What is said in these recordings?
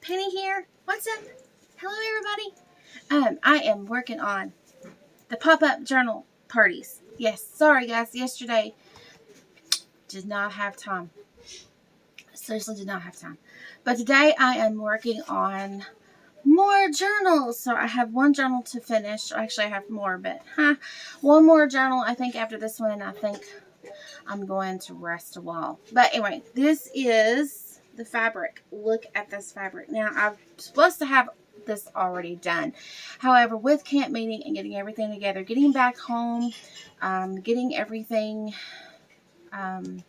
Penny here. What's up? Hello, everybody. I am working on the pop-up journal parties. Yes, sorry guys. Yesterday did not have time. Seriously, did not have time. But today I am working on more journals. So I have one journal to finish. Actually, I have more, but one more journal. I think after this one, and I think I'm going to rest a while. But anyway, this is the fabric. Look at this fabric. Now, I'm supposed to have this already done. However, with camp meeting and getting everything together, getting back home, getting everything, getting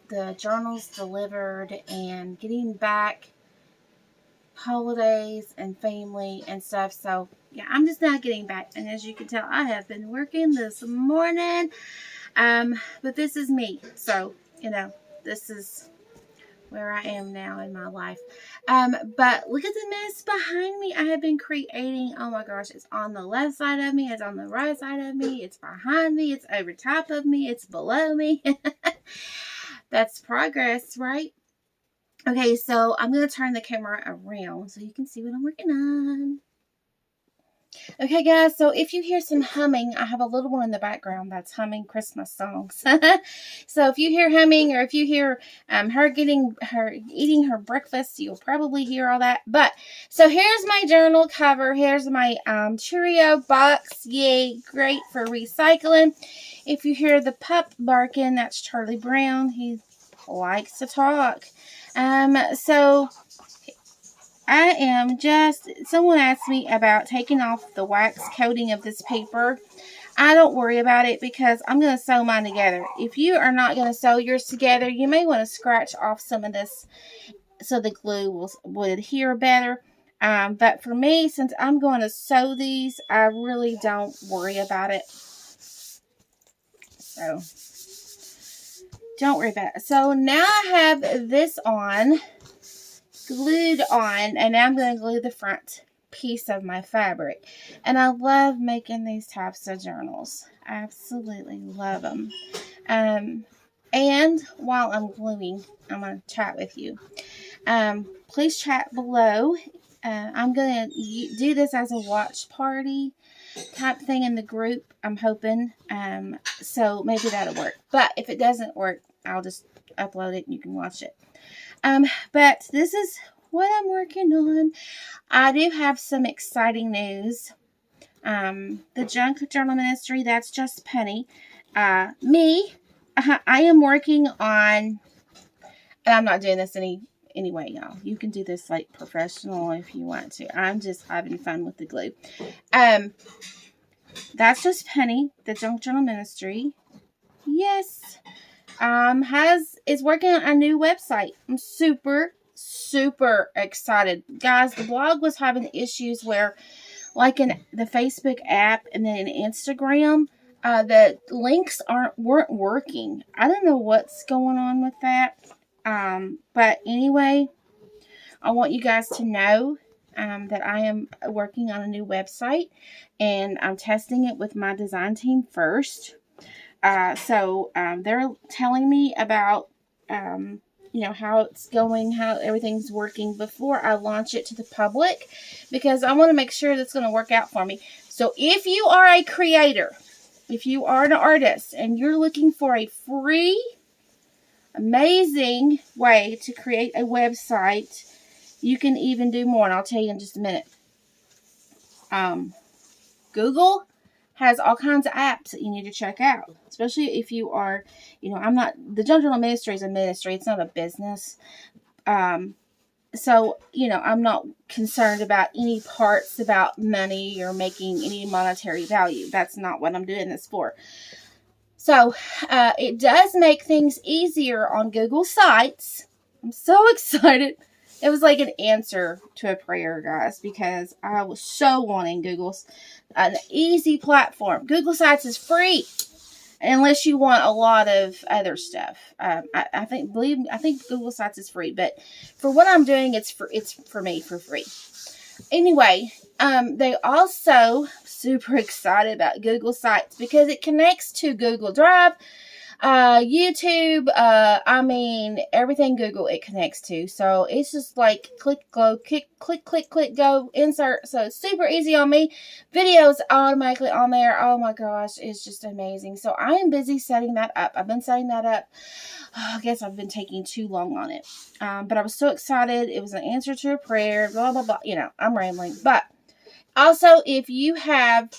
the journals delivered and getting back holidays and family and stuff. So, yeah, I'm just now getting back. And as you can tell, I have been working this morning. But this is me. So, this is where I am now in my life. But look at the mess behind me. I have been creating, oh my gosh, it's on the left side of me, it's on the right side of me, it's behind me, it's over top of me, it's below me. That's progress, right? Okay, so I'm going to turn the camera around so you can see what I'm working on. Okay, guys, so if you hear some humming, I have a little one in the background that's humming Christmas songs. So if you hear humming or if you hear her eating her breakfast, you'll probably hear all that. But, so here's my journal cover. Here's my Cheerio box. Yay, great for recycling. If you hear the pup barking, that's Charlie Brown. He likes to talk. So someone asked me about taking off the wax coating of this paper. I don't worry about it because I'm going to sew mine together. If you are not going to sew yours together, you may want to scratch off some of this so the glue would adhere better. But for me, since I'm going to sew these, I really don't worry about it. So, don't worry about it. So, now I have this on, glued on, and now I'm going to glue the front piece of my fabric. And I love making these types of journals. I absolutely love them. And while I'm gluing, I'm going to chat with you. Please chat below. I'm going to do this as a watch party type thing in the group, I'm hoping. So maybe that'll work. But if it doesn't work, I'll just upload it and you can watch it. But this is what I'm working on. I do have some exciting news. The Junk Journal Ministry, That's Just Penny. I am working on, and I'm not doing this anyway, y'all. You can do this like professional if you want to. I'm just having fun with the glue. That's Just Penny, the Junk Journal Ministry. Yes. Is working on a new website. I'm super excited. Guys, the blog was having issues where, like in the Facebook app and then in Instagram, the links weren't working. I don't know what's going on with that. But anyway, I want you guys to know that I am working on a new website, and I'm testing it with my design team first. So they're telling me about, how it's going, how everything's working before I launch it to the public, because I want to make sure that's going to work out for me. So if you are a creator, if you are an artist, and you're looking for a free, amazing way to create a website, you can even do more, and I'll tell you in just a minute. Google has all kinds of apps that you need to check out, especially if you are, the Junk Journal Ministry is a ministry. It's not a business. So, I'm not concerned about any parts about money or making any monetary value. That's not what I'm doing this for. So, it does make things easier on Google Sites. I'm so excited. It was like an answer to a prayer, guys, because I was so wanting an easy platform. Google Sites is free, unless you want a lot of other stuff. I think Google Sites is free, but for what I'm doing, it's for me for free. Anyway, they also super excited about Google Sites because it connects to Google Drive. YouTube, I mean, everything Google it connects to. So it's just like click, go, click, go, insert. So it's super easy on me. Videos automatically on there. Oh my gosh, it's just amazing. So I am busy setting that up. I've been setting that up. Oh, I guess I've been taking too long on it. But I was so excited. It was an answer to a prayer, blah, blah, blah. You know, I'm rambling. But also, if you have,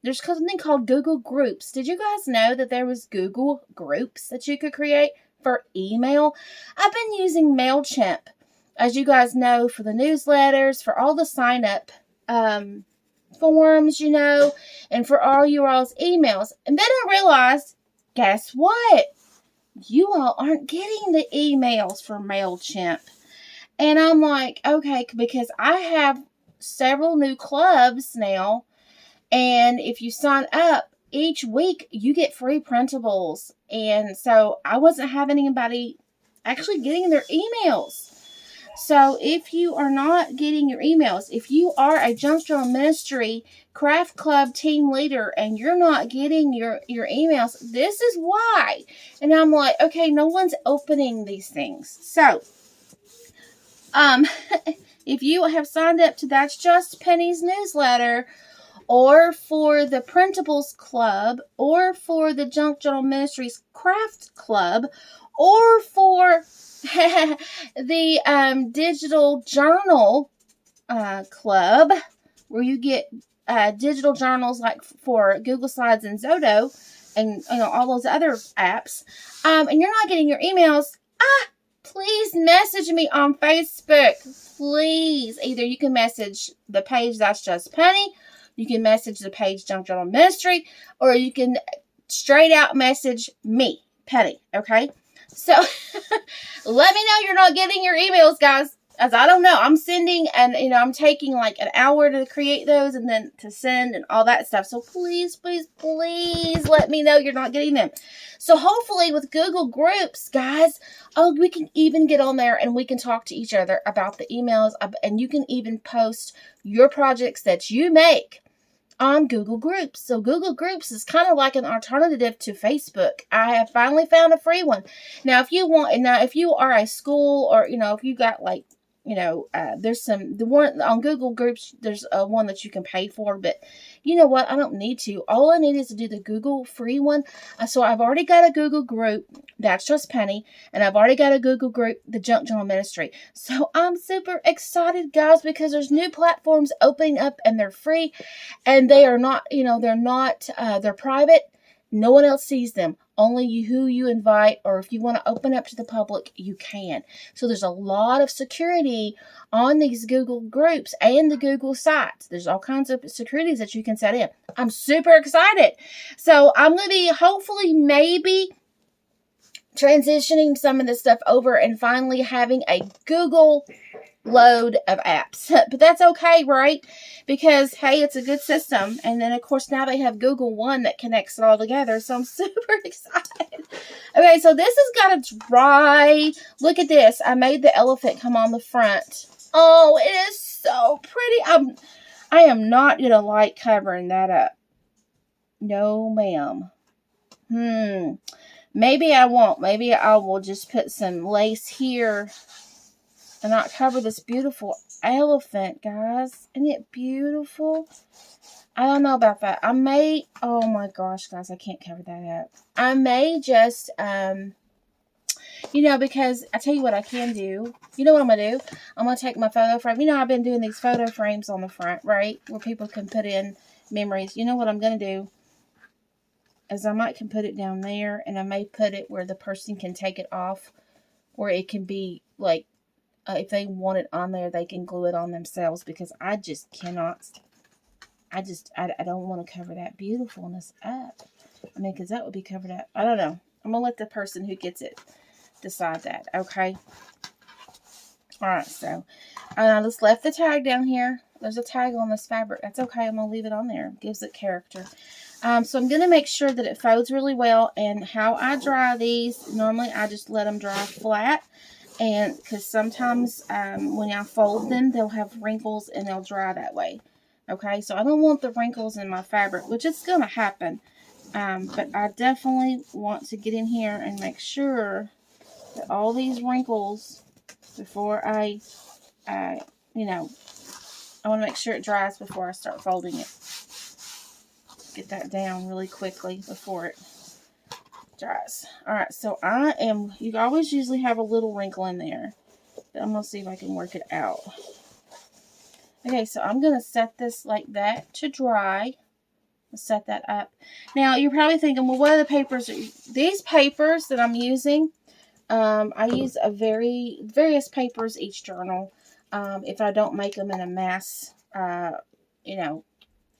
there's something called Google Groups. Did you guys know that there was Google Groups that you could create for email? I've been using MailChimp, as you guys know, for the newsletters, for all the sign-up forms, you know, and for all your all's emails. And then I realized, guess what? You all aren't getting the emails from MailChimp. And I'm like, okay, because I have several new clubs now. And if you sign up each week, you get free printables. And so I wasn't having anybody actually getting their emails. So if you are not getting your emails, if you are a Junk Journal Ministry Craft Club team leader and you're not getting your emails, this is why. And I'm like, okay, no one's opening these things. So, if you have signed up to That's Just Penny's newsletter, or for the Printables Club, or for the Junk Journal Ministries Craft Club, or for the Digital Journal Club, where you get digital journals like for Google Slides and Zoto, and you know all those other apps, and you're not getting your emails, please message me on Facebook. Please, either you can message the page That's Just Penny. You can message the page Junk Journal Ministry, or you can straight out message me, Penny, okay? So, let me know you're not getting your emails, guys, as I don't know. I'm sending, and, you know, I'm taking like an hour to create those and then to send and all that stuff. So, please, please, please let me know you're not getting them. So, hopefully with Google Groups, guys, we can even get on there and we can talk to each other about the emails, and you can even post your projects that you make on Google Groups. So Google Groups is kind of like an alternative to Facebook. I have finally found a free one. Now, if you are a school, or, you know, if you got like, you know, there's the one on Google Groups, there's one that you can pay for, but you know what? I don't need to. All I need is to do the Google free one. So I've already got a Google group, That's Just Penny, and I've already got a Google group, the Junk Journal Ministry. So I'm super excited, guys, because there's new platforms opening up and they're free, and they are not, you know, they're private. No one else sees them. Only you, who you invite, or if you want to open up to the public, you can. So there's a lot of security on these Google groups and the Google sites. There's all kinds of securities that you can set in. I'm super excited. So I'm going to be hopefully maybe transitioning some of this stuff over and finally having a Google load of apps. But that's okay, right? Because, hey, it's a good system. And then, of course, now they have Google One that connects it all together. So I'm super excited. Okay, so this has got to dry. Look at this. I made the elephant come on the front. Oh, it is so pretty. I am not going to like covering that up. No, ma'am. Maybe I won't. Maybe I will just put some lace here and not cover this beautiful elephant, guys. Isn't it beautiful? I don't know about that. I may, oh my gosh, guys, I can't cover that up. I may just, you know, because I tell you what I can do. You know what I'm going to do? I'm going to take my photo frame. You know, I've been doing these photo frames on the front, right? Where people can put in memories. You know what I'm going to do? Is I might can put it down there, and I may put it where the person can take it off, where it can be like, if they want it on there, they can glue it on themselves, because I just cannot, I don't want to cover that beautifulness up. I mean, because that would be covered up. I don't know. I'm going to let the person who gets it decide that, okay? Alright, so I just left the tag down here. There's a tag on this fabric. That's okay. I'm going to leave it on there. It gives it character. So I'm going to make sure that it folds really well. And how I dry these, normally I just let them dry flat. And because sometimes when I fold them, they'll have wrinkles and they'll dry that way. Okay, so I don't want the wrinkles in my fabric, which is going to happen. But I definitely want to get in here and make sure that all these wrinkles, before I want to make sure it dries before I start folding it. Get that down really quickly before it dries. Alright, so you always usually have a little wrinkle in there. But I'm going to see if I can work it out. Okay, so I'm going to set this like that to dry. Set that up. Now, you're probably thinking, well, what are the papers? These papers that I'm using, I use various papers each journal. If I don't make them in a mass, run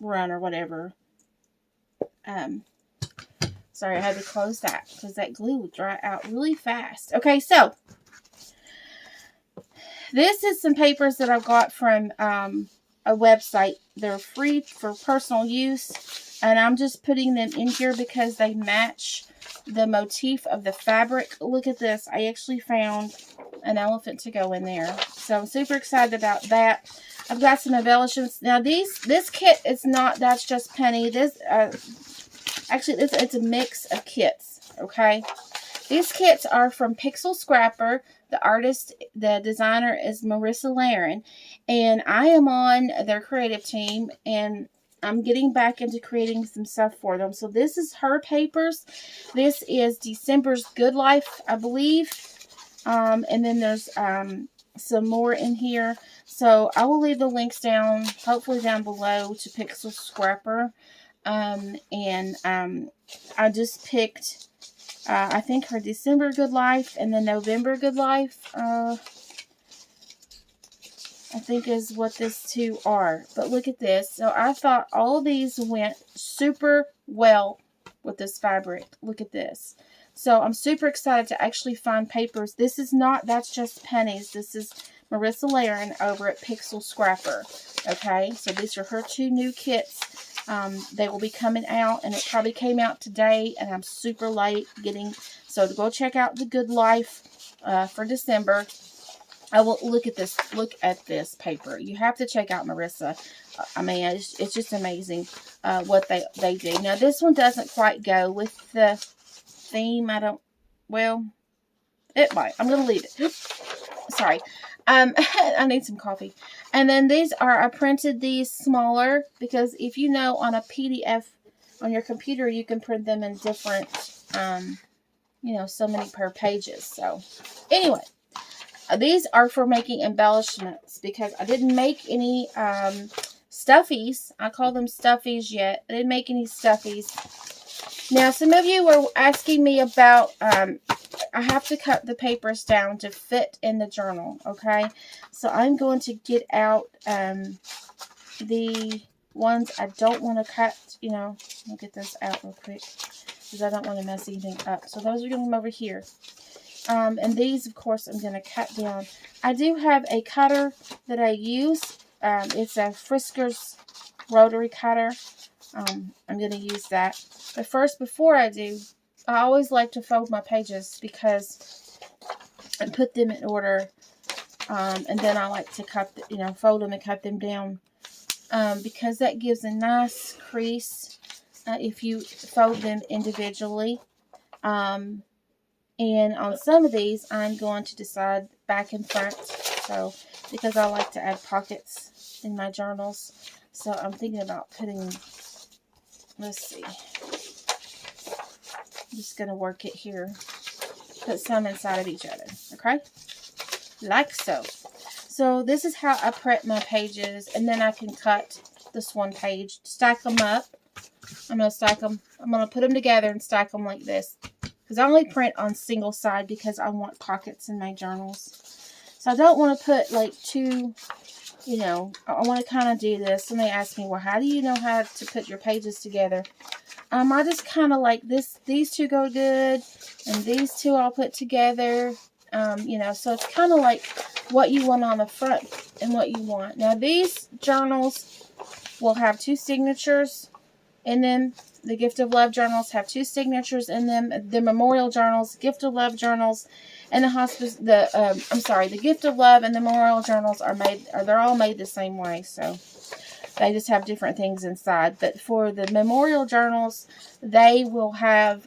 or whatever. Sorry, I had to close that because that glue would dry out really fast. Okay, so this is some papers that I got from a website. They're free for personal use, and I'm just putting them in here because they match the motif of the fabric. Look at this. I actually found an elephant to go in there, so I'm super excited about that. I've got some embellishments. Now this kit is not That's Just Penny. This it's a mix of kits. Okay, these kits are from Pixelscrapper. The designer is Marisa Lerin, and I am on their creative team, and I'm getting back into creating some stuff for them. So this is her papers. This is December's Good Life, I believe. And then there's some more in here. So I will leave the links down, hopefully down below, to Pixelscrapper. I just picked, I think, her December Good Life and the November Good Life, I think is what these two are. But look at this. So I thought all of these went super well with this fabric. Look at this. So I'm super excited to actually find papers. This is not That's Just Pennies. This is Marisa Lerin over at Pixelscrapper. Okay, so these are her two new kits. They will be coming out, and it probably came out today, and I'm super late getting. So to go check out the Good Life for December. I will look at this. Look at this paper. You have to check out Marisa. I mean, it's just amazing what they do. Now this one doesn't quite go with the theme. Well, it might. I'm gonna leave it. Sorry. I need some coffee. And then these are, I printed these smaller because if you know, on a PDF on your computer, you can print them in different, so many per pages. So anyway, these are for making embellishments because I didn't make any stuffies. I call them stuffies yet. I didn't make any stuffies. Now, some of you were asking me about, I have to cut the papers down to fit in the journal, okay? So I'm going to get out the ones I don't want to cut, I'll get this out real quick because I don't want to mess anything up. So those are going to come over here. And these, of course, I'm going to cut down. I do have a cutter that I use. It's a Frisker's rotary cutter. I'm going to use that. But first, before I do, I always like to fold my pages because I put them in order. And then I like to cut, fold them and cut them down. Because that gives a nice crease if you fold them individually. And on some of these, I'm going to decide back and front. So, because I like to add pockets in my journals. So, I'm thinking about putting, let's see. I'm just going to work it here. Put some inside of each other. Okay? Like so. So, this is how I prep my pages. And then I can cut this one page. Stack them up. I'm going to stack them. I'm going to put them together and stack them like this. Because I only print on single side because I want pockets in my journals. So I don't want to put like two, I want to kind of do this. Somebody asked me, well, how do you know how to put your pages together? I just kind of like this. These two go good. And these two I'll put together. So it's kind of like what you want on the front and what you want. Now these journals will have two signatures in them. The Gift of Love journals have two signatures in them. The Memorial journals, Gift of Love journals, and the Gift of Love and the Memorial journals they're all made the same way. So They just have different things inside. But for the memorial journals, they will have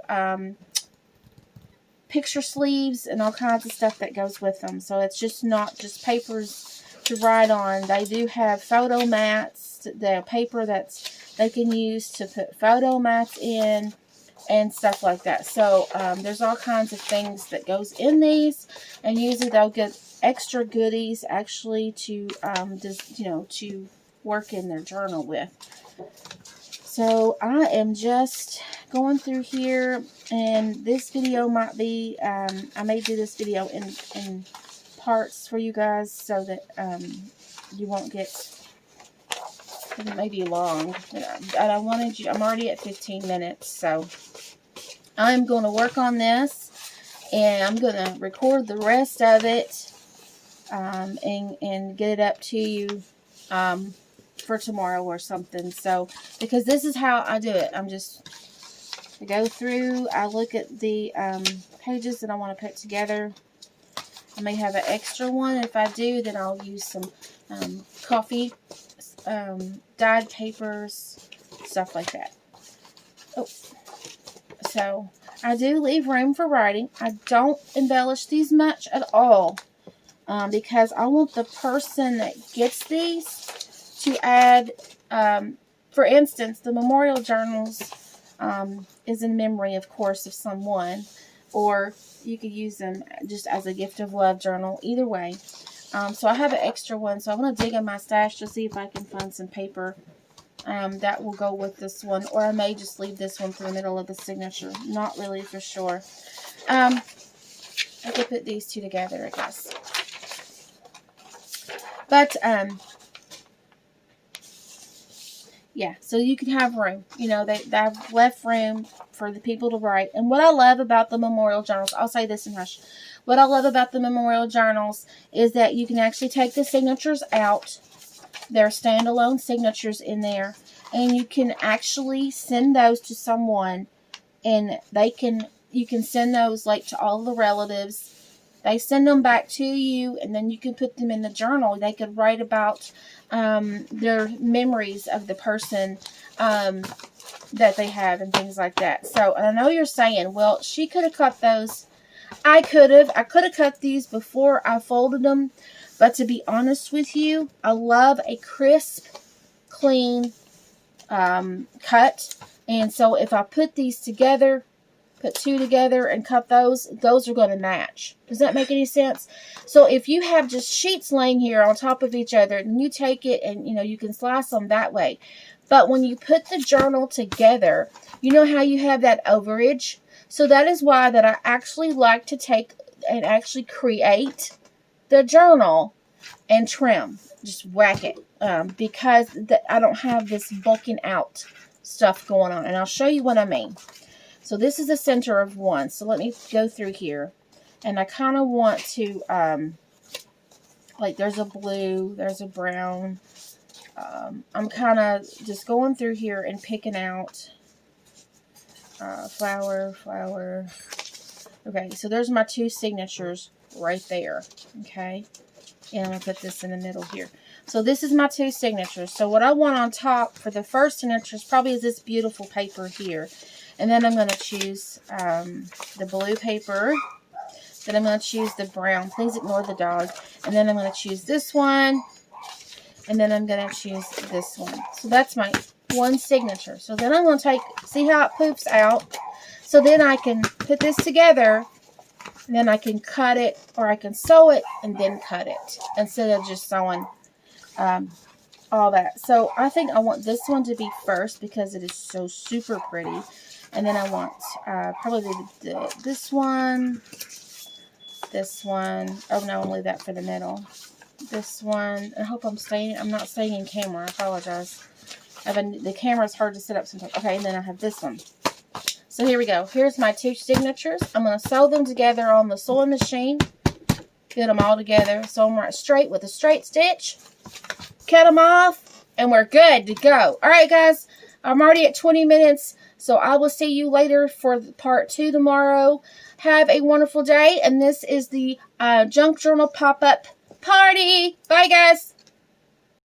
picture sleeves and all kinds of stuff that goes with them. So it's just not just papers to write on. They do have photo mats, the paper that's they can use to put photo mats in and stuff like that. So there's all kinds of things that goes in these, and usually they'll get extra goodies actually to just, you know, to work in their journal with. So I am just going through here, and this video might be, I may do this video in parts for you guys so that you won't get, it may be long. I wanted you, I'm already at 15 minutes, so I'm going to work on this, and I'm going to record the rest of it and get it up to you for tomorrow or something. So, because this is how I do it. I go through, I look at the pages that I want to put together. I may have an extra one. If I do, then I'll use some coffee, dyed papers, stuff like that. Oh, so I do leave room for writing. I don't embellish these much at all because I want the person that gets these to add, for instance, the memorial journals is in memory, of course, of someone, or you could use them just as a gift of love journal, either way. So I have an extra one, so I'm going to dig in my stash to see if I can find some paper that will go with this one, or I may just leave this one for the middle of the signature. Not really for sure. I could put these two together, I guess. But, yeah, so you can have room. You know, they have left room for the people to write. And what I love about the memorial journals, I'll say this in hush. What I love about the memorial journals is that you can actually take the signatures out. There are standalone signatures in there. And you can actually send those to someone. And you can send those like to all the relatives. They send them back to you, and then you can put them in the journal. They could write about their memories of the person that they have and things like that. So, and I know you're saying, well, she could have cut those. I could have cut these before I folded them. But to be honest with you, I love a crisp, clean cut. And so if I put these together, put two together and cut those are going to match. Does that make any sense? So if you have just sheets laying here on top of each other, and you take it and, you know, you can slice them that way. But when you put the journal together, you know how you have that overage? So that is why that I actually like to take and actually create the journal and trim. Just whack it. Because I don't have this bulking out stuff going on. And I'll show you what I mean. So this is the center of one. So let me go through here. And I kind of want to, like there's a blue, there's a brown. I'm kind of just going through here and picking out flower. Okay, so there's my two signatures right there. Okay. And I'm going to put this in the middle here. So this is my two signatures. So what I want on top for the first signature probably is this beautiful paper here. And then I'm going to choose the blue paper. Then I'm going to choose the brown. Please ignore the dog. And then I'm going to choose this one. And then I'm going to choose this one. So that's my one signature. So then I'm going to take, see how it poops out. So then I can put this together. And then I can cut it, or I can sew it and then cut it. Instead of just sewing all that. So I think I want this one to be first because it is so super pretty. And then I want probably this one. Oh no, I'll leave that for the middle. This one. I hope I'm not staying in camera. I apologize. The camera's hard to set up sometimes. Okay, and then I have this one. So here we go. Here's my two signatures. I'm going to sew them together on the sewing machine. Get them all together. Sew them right straight with a straight stitch. Cut them off. And we're good to go. Alright guys. I'm already at 20 minutes. So I will see you later for part 2 tomorrow. Have a wonderful day. And this is the Junk Journal pop-up party. Bye, guys.